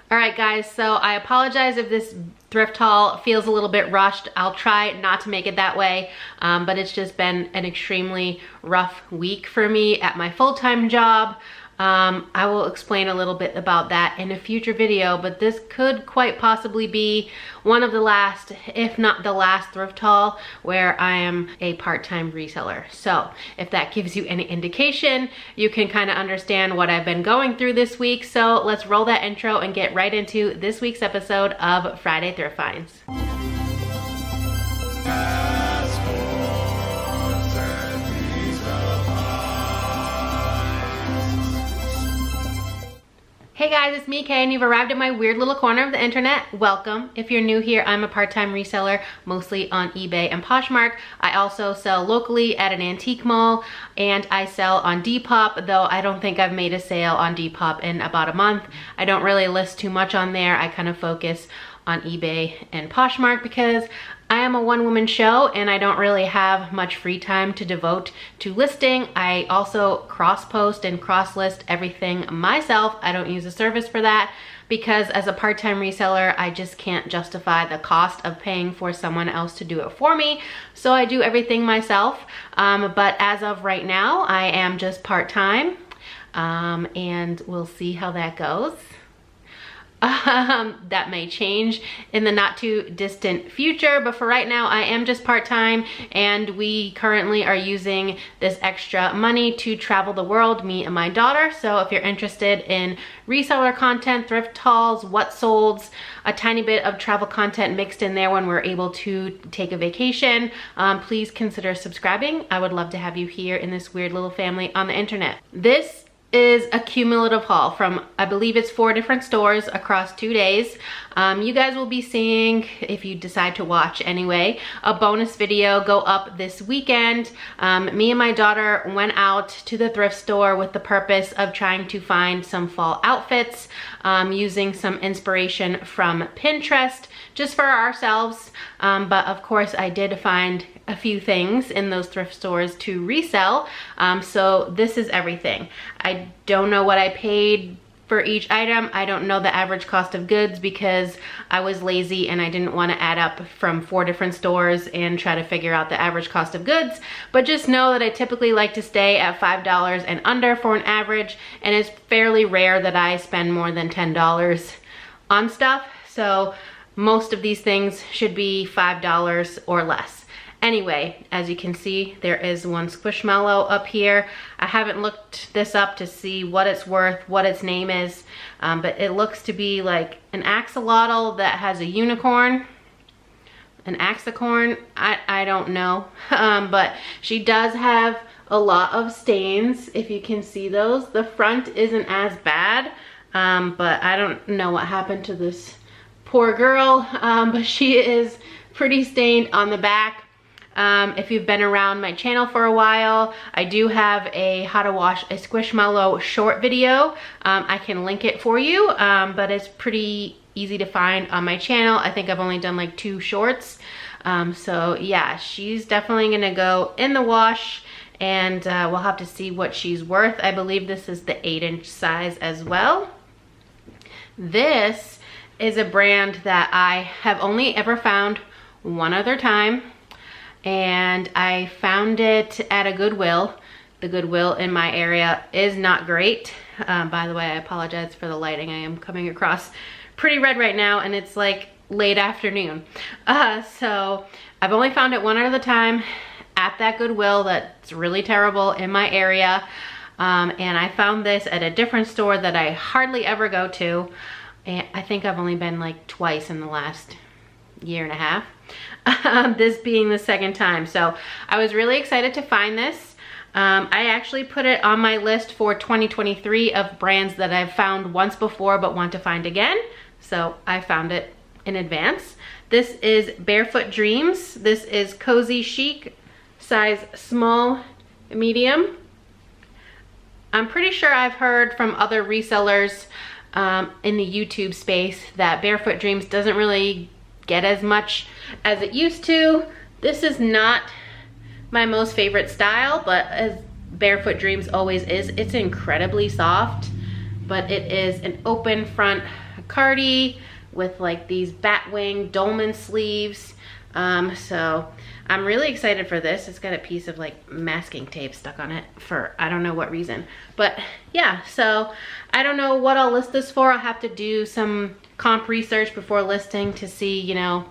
All right guys, so I apologize if this thrift haul feels a little bit rushed. I'll try not to make it that way, but it's just been an extremely rough week for me at my full-time job. I will explain a little bit about that in a future video, but this could quite possibly be one of the last, if not the last thrift haul where I am a part-time reseller. So if that gives you any indication, you can kind of understand what I've been going through this week. So let's roll that intro and get right into this week's episode of Friday Thrift Finds. Hey guys, it's me, Kay, and you've arrived at my weird little corner of the internet. Welcome. If you're new here, I'm a part-time reseller, mostly on eBay and Poshmark. I also sell locally at an antique mall, and I sell on Depop, though I don't think I've made a sale on Depop in about a month. I don't really list too much on there. I kind of focus on eBay and Poshmark because I am a one-woman show and I don't really have much free time to devote to listing. I also cross-post and cross-list everything myself. I don't use a service for that because as a part-time reseller, I just can't justify the cost of paying for someone else to do it for me. So I do everything myself. But as of right now, I am just part-time, and we'll see how that goes. That may change in the not too distant future, but for right now I am just part-time, and we currently are using this extra money to travel the world, me and my daughter. So if you're interested in reseller content, thrift hauls, what solds, a tiny bit of travel content mixed in there when we're able to take a vacation, please consider subscribing. I would love to have you here in this weird little family on the internet. This is a cumulative haul from, I believe it's 4 different stores across 2 days. You guys will be seeing, if you decide to watch anyway, a bonus video go up this weekend. Me and my daughter went out to the thrift store with the purpose of trying to find some fall outfits, using some inspiration from Pinterest just for ourselves. But of course I did find a few things in those thrift stores to resell. So this is everything. I don't know what I paid for each item. I don't know the average cost of goods because I was lazy and I didn't want to add up from 4 different stores and try to figure out the average cost of goods. But just know that I typically like to stay at $5 and under for an average, and it's fairly rare that I spend more than $10 on stuff. So most of these things should be $5 or less. Anyway, as you can see, there is one Squishmallow up here. I haven't looked this up to see what it's worth, what its name is, but it looks to be like an axolotl that has a unicorn, an axicorn, I don't know. But she does have a lot of stains, if you can see those. The front isn't as bad, but I don't know what happened to this poor girl, but she is pretty stained on the back. If you've been around my channel for a while, I do have a how to wash a Squishmallow short video. I can link it for you, but it's pretty easy to find on my channel. I think I've only done like 2 shorts. So yeah, she's definitely gonna go in the wash, and we'll have to see what she's worth. I believe this is the 8-inch size as well. This is a brand that I have only ever found one other time, and I found it at a Goodwill. The Goodwill in my area is not great. By the way, I apologize for the lighting. I am coming across pretty red right now, and it's like late afternoon. So I've only found it one other time at that Goodwill that's really terrible in my area. And I found this at a different store that I hardly ever go to. And I think I've only been like twice in the last year and a half. This being the second time. So I was really excited to find this. I actually put it on my list for 2023 of brands that I've found once before but want to find again. So I found it in advance. This is Barefoot Dreams. This is Cozy Chic, size small, medium. I'm pretty sure I've heard from other resellers in the YouTube space that Barefoot Dreams doesn't really get as much as it used to. This is not my most favorite style, but as Barefoot Dreams always is, it's incredibly soft, but it is an open front Cardi with like these batwing dolman sleeves. So I'm really excited for this. It's got a piece of like masking tape stuck on it for I don't know what reason. But yeah, so I don't know what I'll list this for. I'll have to do some comp research before listing to see, you know,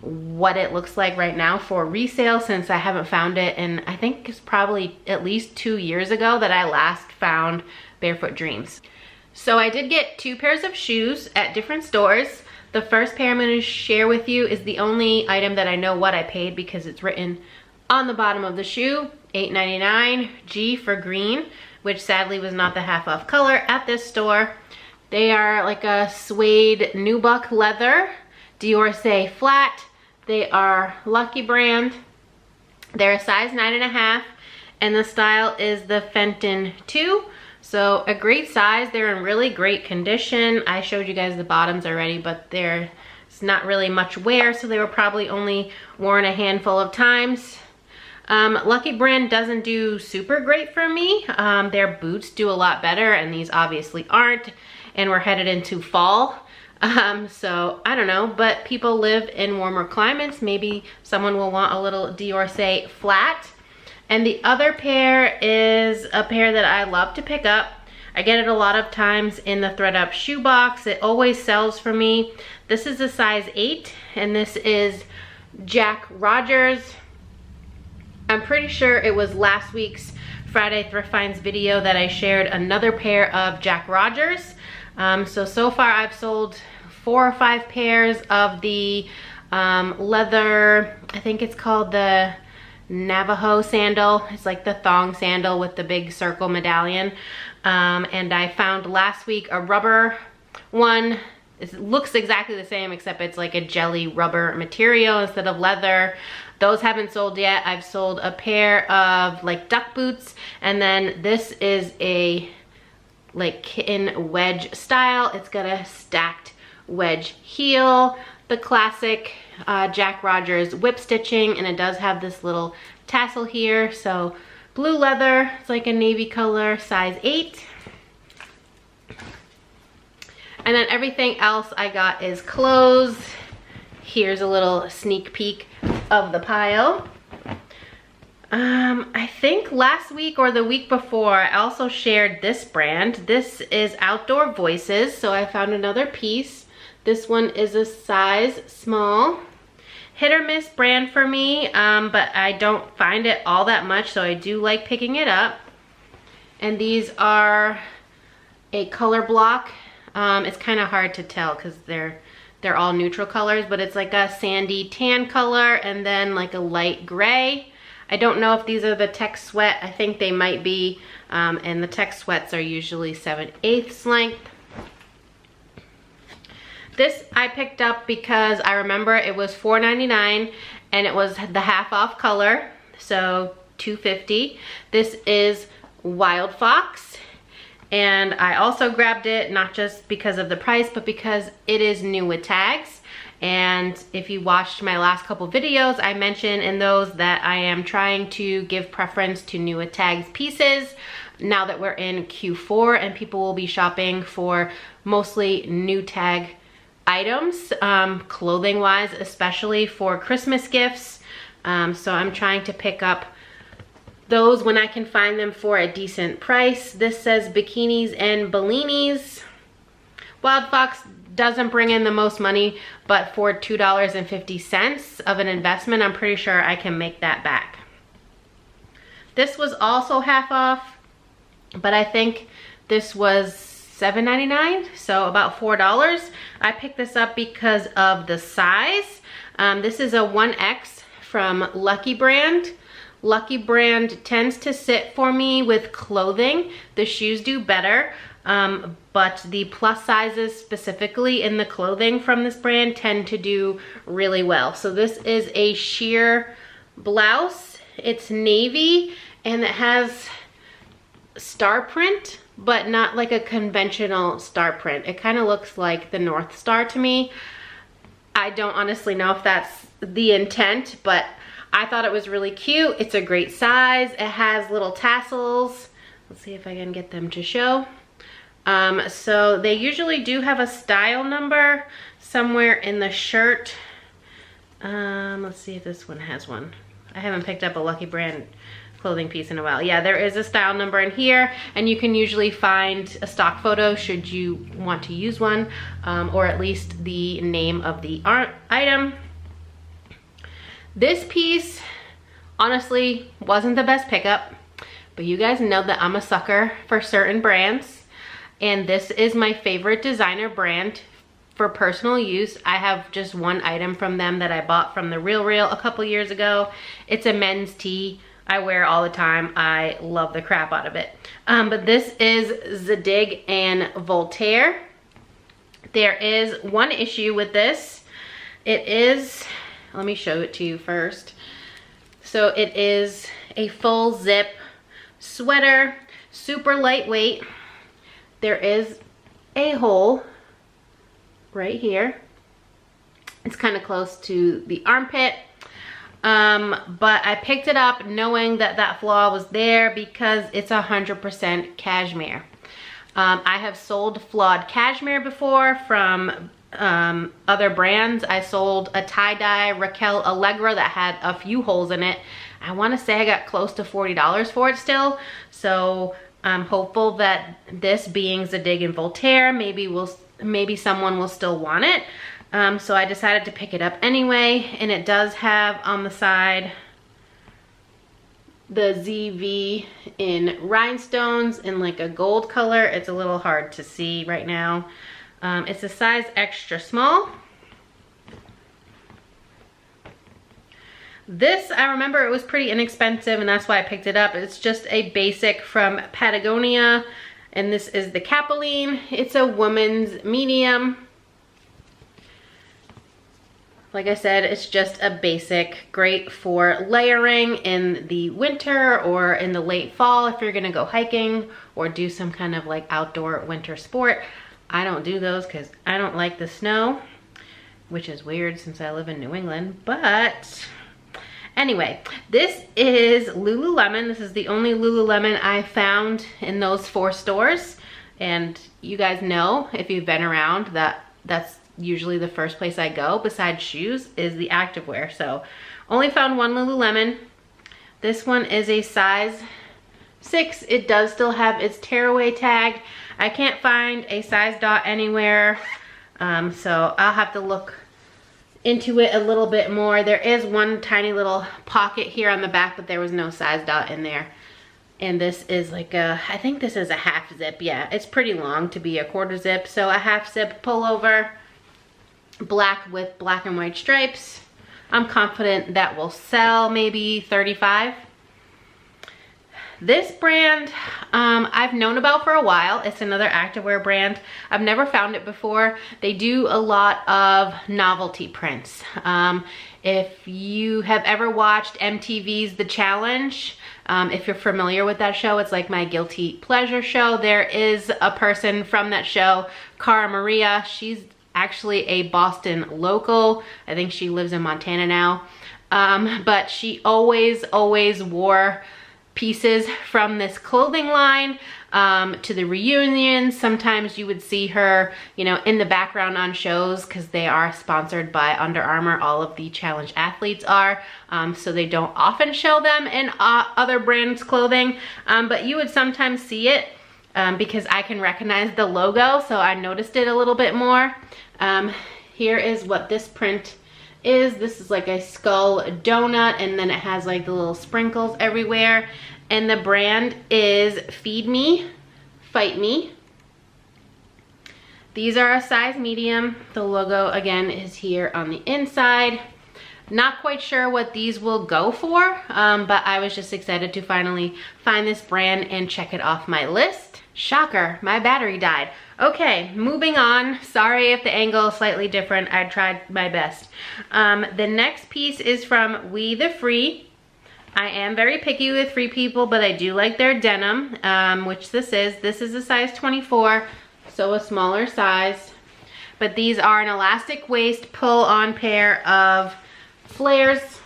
what it looks like right now for resale, since I haven't found it. And I think it's probably at least 2 years ago that I last found Barefoot Dreams. So I did get 2 pairs of shoes at different stores. The first pair I'm going to share with you is the only item that I know what I paid because it's written on the bottom of the shoe, $8.99, G for green, which sadly was not the half off color at this store. They are like a suede nubuck leather, Dior flat. They are Lucky brand. They're a size 9.5, and the style is the Fenton 2. So a great size. They're in really great condition. I showed you guys the bottoms already, but there's not really much wear, so they were probably only worn a handful of times. Lucky brand doesn't do super great for me. Their boots do a lot better, and these obviously aren't, and we're headed into fall. So I don't know, but people live in warmer climates. Maybe someone will want a little Dior flat. And the other pair is a pair that I love to pick up. I get it a lot of times in the thredUP shoe box. It always sells for me. This is a size 8, and this is Jack Rogers. I'm pretty sure it was last week's Friday Thrift Finds video that I shared another pair of Jack Rogers. So far I've sold 4 or 5 pairs of the leather, I think it's called the Navajo sandal. It's like the thong sandal with the big circle medallion. And I found last week a rubber one. It looks exactly the same, except it's like a jelly rubber material instead of leather. Those haven't sold yet. I've sold a pair of like duck boots, and then this is a like kitten wedge style. It's got a stacked wedge heel, the classic Jack Rogers whip stitching, and it does have this little tassel here. So blue leather, it's like a navy color, size 8. And then everything else I got is clothes. Here's a little sneak peek of the pile. I think last week or the week before I also shared this brand. This is Outdoor Voices, so I found another piece. This one is a size small. Hit or miss brand for me, but I don't find it all that much, so I do like picking it up. And these are a color block. It's kind of hard to tell because they're all neutral colors, but it's like a sandy tan color and then like a light gray. I don't know if these are the tech sweat. I think they might be, and the tech sweats are usually 7/8 length. This I picked up because I remember it was $4.99 and it was the half off color, so $2.50. This is Wild Fox, and I also grabbed it not just because of the price, but because it is new with tags. And if you watched my last couple videos, I mentioned in those that I am trying to give preference to new with tags pieces now that we're in Q4 and people will be shopping for mostly new tag items, clothing wise, especially for Christmas gifts. So I'm trying to pick up those when I can find them for a decent price. This says bikinis and bellinis. Wild Fox doesn't bring in the most money, but for $2.50 of an investment, I'm pretty sure I can make that back. This was also half off, but I think this was $7.99, so about $4. I picked this up because of the size. This is a 1X from Lucky brand. Lucky brand tends to sit for me with clothing. The shoes do better, but the plus sizes specifically in the clothing from this brand tend to do really well. So this is a sheer blouse. It's navy and it has star print, but not like a conventional star print. It kind of looks like the North Star to me. I don't honestly know if that's the intent, but I thought it was really cute. It's a great size. It has little tassels. Let's see if I can get them to show. So they usually do have a style number somewhere in the shirt. Let's see if this one has one. I haven't picked up a Lucky Brand clothing piece in a while. Yeah, there is a style number in here, and you can usually find a stock photo should you want to use one, or at least the name of the item. This piece honestly wasn't the best pickup, but you guys know that I'm a sucker for certain brands, and this is my favorite designer brand for personal use. I have just one item from them that I bought from the Real a couple years ago. It's a men's tee. I wear it all the time. I love the crap out of it. But this is Zadig and Voltaire. There is one issue with this. It is, let me show it to you first. So it is a full zip sweater, super lightweight. There is a hole right here. It's kind of close to the armpit. But I picked it up knowing that that flaw was there because it's 100% cashmere. I have sold flawed cashmere before from other brands. I sold a tie-dye Raquel Allegra that had a few holes in it. I want to say I got close to $40 for it still. So I'm hopeful that this being Zadig and Voltaire, maybe someone will still want it. So I decided to pick it up anyway, and it does have on the side the ZV in rhinestones in like a gold color. It's a little hard to see right now. It's a size extra small. This, I remember it was pretty inexpensive, and that's why I picked it up. It's just a basic from Patagonia, and this is the Capeline. It's a woman's medium. Like I said, it's just a basic, great for layering in the winter or in the late fall if you're gonna go hiking or do some kind of like outdoor winter sport. I don't do those because I don't like the snow, which is weird since I live in New England, but anyway, this is Lululemon. This is the only Lululemon I found in those 4 stores. And you guys know, if you've been around, that that's usually the first place I go besides shoes is the activewear. So only found one Lululemon. This one is a size 6. It does still have its tearaway tag. I can't find a size dot anywhere. So I'll have to look into it a little bit more. There is one tiny little pocket here on the back, but there was no size dot in there. And this is like a, I think this is a half zip. Yeah, it's pretty long to be a quarter zip. So a half zip pullover, black with black and white stripes. I'm confident that will sell maybe 35. This brand, I've known about for a while. It's another activewear brand. I've never found it before. They do a lot of novelty prints. If you have ever watched MTV's The Challenge, if you're familiar with that show, it's like my guilty pleasure show. There is a person from that show, Cara Maria. She's actually a Boston local. I think she lives in Montana now. But she always wore pieces from this clothing line to the reunions. Sometimes you would see her, you know, in the background on shows because they are sponsored by Under Armour. All of the challenge athletes are, so they don't often show them in other brands' clothing, but you would sometimes see it because I can recognize the logo, so I noticed it a little bit more. Here is what this print is. This is like a skull donut, and then it has like the little sprinkles everywhere. And the brand is Feed Me, Fight Me. These are a size medium. The logo again is here on the inside. Not quite sure what these will go for, but I was just excited to finally find this brand and check it off my list. Shocker, my battery died. Okay, moving on. Sorry if the angle is slightly different. I tried my best. The next piece is from We The Free. I am very picky with Free People, but I do like their denim, which this is. This is a size 24, so a smaller size. But these are an elastic waist pull-on pair of flares.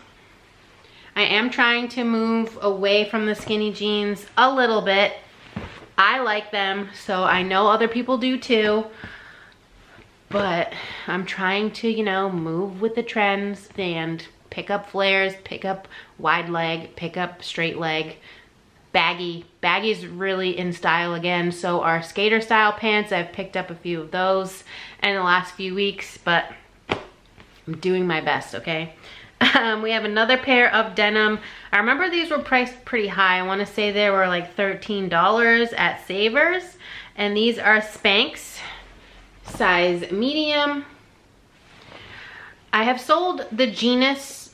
I am trying to move away from the skinny jeans a little bit. I like them, so I know other people do too. But I'm trying to, you know, move with the trends and pick up flares, pick up wide leg, pick up straight leg, baggy. Baggy's really in style again. So are skater style pants. I've picked up a few of those in the last few weeks, but I'm doing my best, okay? We have another pair of denim. I remember these were priced pretty high. I want to say they were like $13 at Savers. And these are Spanx, size medium. I have sold the jeanish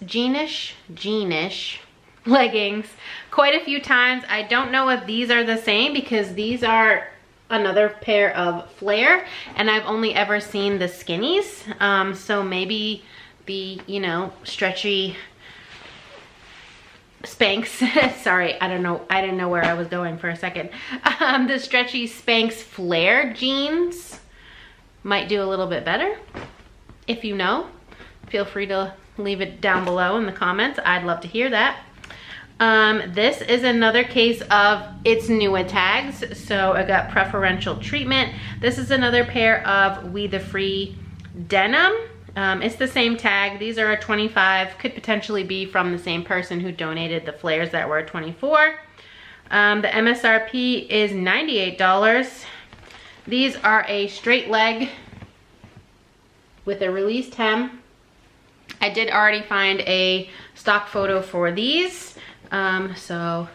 leggings quite a few times. I don't know if these are the same because these are another pair of flare and I've only ever seen the skinnies. So maybe the, you know, stretchy Spanx, sorry, I don't know, I didn't know where I was going for a second. The stretchy Spanx flare jeans might do a little bit better. If you know, feel free to leave it down below in the comments. I'd love to hear that. This is another case of it's new tags, so I got preferential treatment. This is another pair of We the Free denim. It's the same tag. These are a 25, could potentially be from the same person who donated the flares that were a 24. The MSRP is $98. These are a straight leg with a released hem. I did already find a stock photo for these, so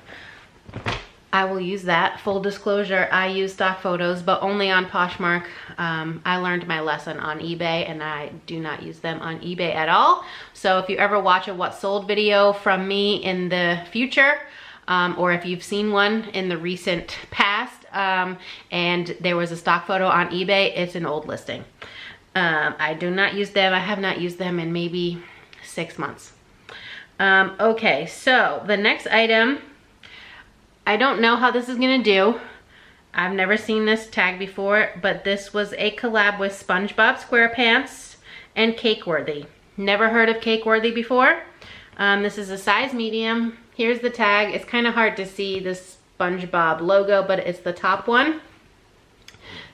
I will use that. Full disclosure, I use stock photos, but only on Poshmark. I learned my lesson on eBay and I do not use them on eBay at all. So if you ever watch a what sold video from me in the future, or if you've seen one in the recent past, and there was a stock photo on eBay, it's an old listing. I do not use them. I have not used them in maybe 6 months. Okay, so the next item, I don't know how this is gonna do. I've never seen this tag before, but this was a collab with SpongeBob SquarePants and Cakeworthy. Never heard of Cakeworthy before. This is a size medium. Here's the tag. It's kind of hard to see the SpongeBob logo, but it's the top one.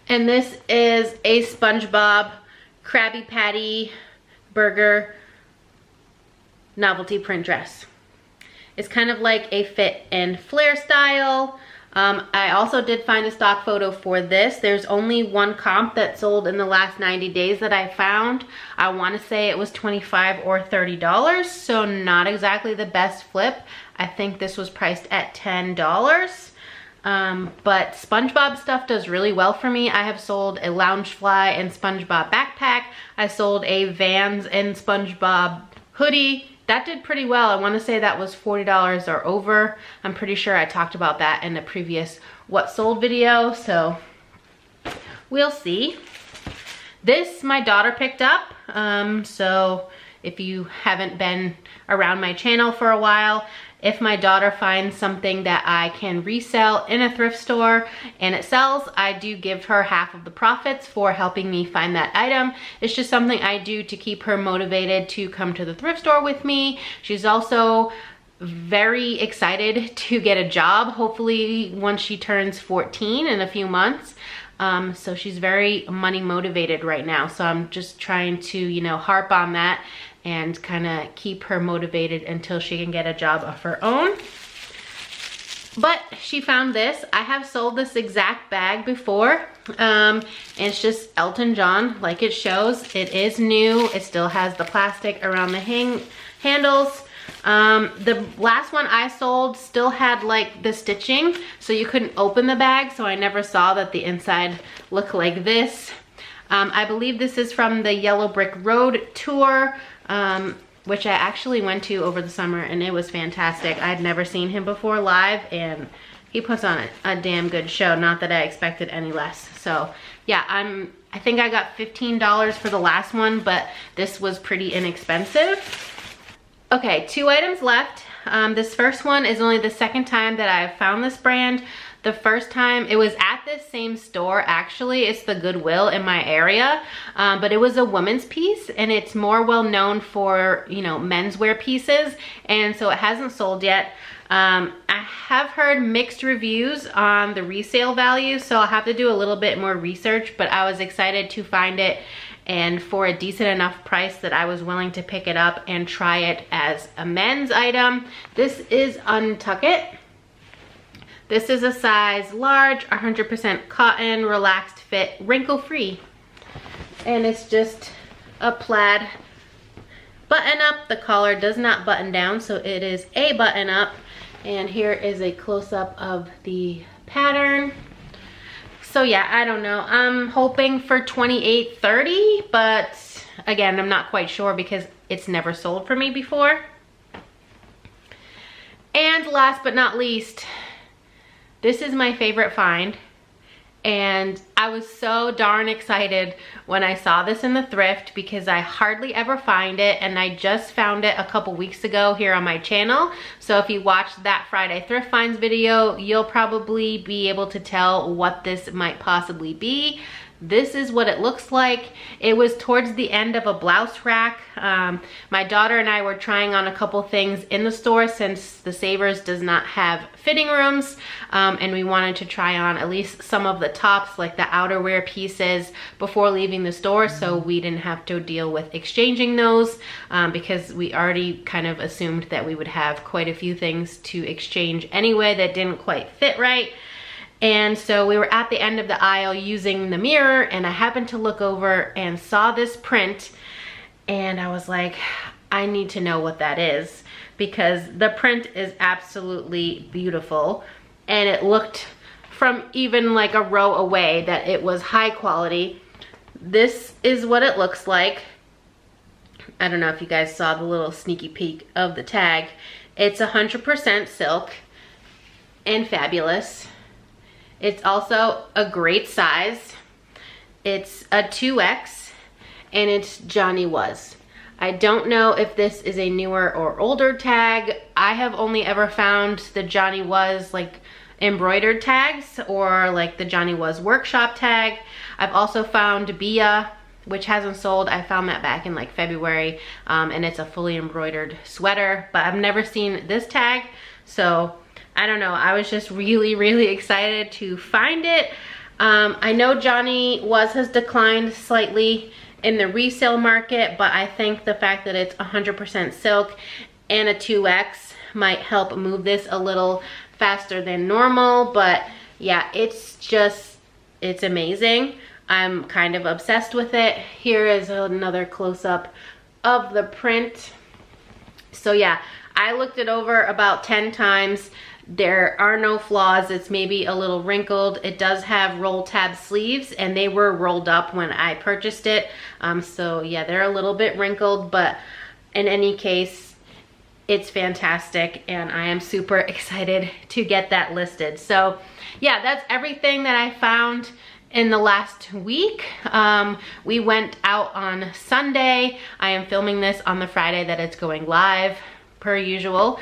And this is a SpongeBob Krabby Patty burger novelty print dress. It's kind of like a fit and flare style. I also did find a stock photo for this. There's only one comp that sold in the last 90 days that I found. I want to say it was $25 or $30, so not exactly the best flip. I think this was priced at $10. But SpongeBob stuff does really well for me. I have sold a Loungefly and SpongeBob backpack. I sold a Vans and SpongeBob hoodie. That did pretty well. I want to say that was $40 or over. I'm pretty sure I talked about that in the previous what sold video, so we'll see. This my daughter picked up, so if you haven't been around my channel for a while, if my daughter finds something that I can resell in a thrift store and it sells, I do give her half of the profits for helping me find that item. It's just something I do to keep her motivated to come to the thrift store with me. She's also very excited to get a job, hopefully once she turns 14 in a few months. So she's very money motivated right now. So I'm just trying to, you know, harp on that and kind of keep her motivated until she can get a job of her own. But she found this. I have sold this exact bag before. And it's just Elton John, like it shows. It is new. It still has the plastic around the handles. The last one I sold still had like the stitching, so you couldn't open the bag, so I never saw that the inside looked like this. I believe this is from the Yellow Brick Road tour, which I actually went to over the summer, and it was fantastic. I'd never seen him before live, and he puts on a damn good show. Not that I expected any less. So yeah, I think I got $15 for the last one, but this was pretty inexpensive. Okay, 2 items left. This first one is only the second time that I've found this brand. The first time, it was at this same store actually. It's the Goodwill in my area, but it was a woman's piece, and it's more well known for, you know, menswear pieces, and so it hasn't sold yet. I have heard mixed reviews on the resale value, so I'll have to do a little bit more research, but I was excited to find it and for a decent enough price that I was willing to pick it up and try it as a men's item. This is Untuck It. This is a size large, 100% cotton, relaxed fit, wrinkle free. And it's just a plaid button up. The collar does not button down, so it is a button up. And here is a close-up of the pattern. So yeah, I don't know. I'm hoping for $28.30, but again, I'm not quite sure because it's never sold for me before. And last but not least, this is my favorite find. And I was so darn excited when I saw this in the thrift because I hardly ever find it, and I just found it a couple weeks ago here on my channel. So if you watched that Friday thrift finds video, you'll probably be able to tell what this might possibly be. This is what it looks like. It was towards the end of a blouse rack. My daughter and I were trying on a couple things in the store since the Savers does not have fitting rooms, and we wanted to try on at least some of the tops, like the outerwear pieces, before leaving the store, so we didn't have to deal with exchanging those, because we already kind of assumed that we would have quite a few things to exchange anyway that didn't quite fit right. And so we were at the end of the aisle using the mirror, and I happened to look over and saw this print, and I was like, I need to know what that is, because the print is absolutely beautiful, and it looked from even like a row away that it was high quality. This is what it looks like. I don't know if you guys saw the little sneaky peek of the tag. It's 100% silk and fabulous. It's also a great size. It's a 2X, and it's Johnny Was. I don't know if this is a newer or older tag. I have only ever found the Johnny Was like embroidered tags, or like the Johnny Was workshop tag. I've also found Bia, which hasn't sold. I found that back in like February, and it's a fully embroidered sweater, but I've never seen this tag, so I don't know. I was just really excited to find it. I know Johnny Was has declined slightly in the resale market, but I think the fact that it's 100% silk and a 2X might help move this a little faster than normal. But yeah, it's amazing. I'm kind of obsessed with it. Here is another close-up of the print. So yeah, I looked it over about 10 times. There are no flaws. It's maybe a little wrinkled. It does have roll tab sleeves, and they were rolled up when I purchased it. So yeah, they're a little bit wrinkled, but in any case, it's fantastic, and I am super excited to get that listed. So yeah, that's everything that I found in the last week. We went out on Sunday. I am filming this on the Friday that it's going live, per usual.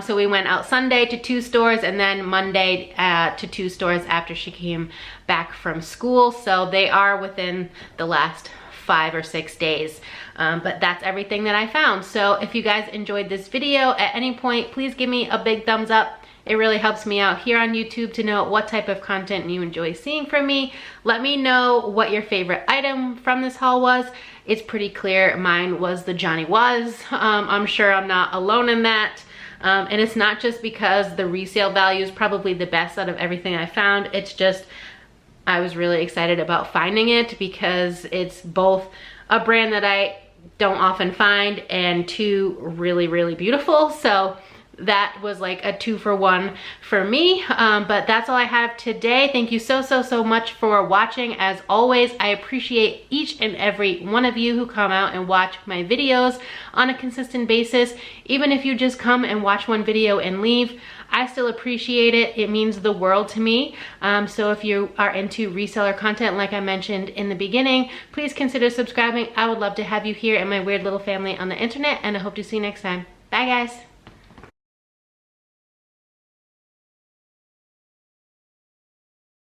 So we went out Sunday to 2 stores, and then Monday to 2 stores after she came back from school. So they are within the last 5 or 6 days. But that's everything that I found. So if you guys enjoyed this video at any point, please give me a big thumbs up. It really helps me out here on YouTube to know what type of content you enjoy seeing from me. Let me know what your favorite item from this haul was. It's pretty clear mine was the Johnny Was. I'm sure I'm not alone in that. And it's not just because the resale value is probably the best out of everything I found. It's just, I was really excited about finding it because it's both a brand that I don't often find, and 2, really beautiful. So that was like a 2-for-1 for me. But that's all I have today. Thank you so much for watching. As always, I appreciate each and every one of you who come out and watch my videos on a consistent basis. Even if you just come and watch one video and leave, I still appreciate it. It means the world to me. So if you are into reseller content, like I mentioned in the beginning, please consider subscribing. I would love to have you here in my weird little family on the internet, and I hope to see you next time. Bye guys.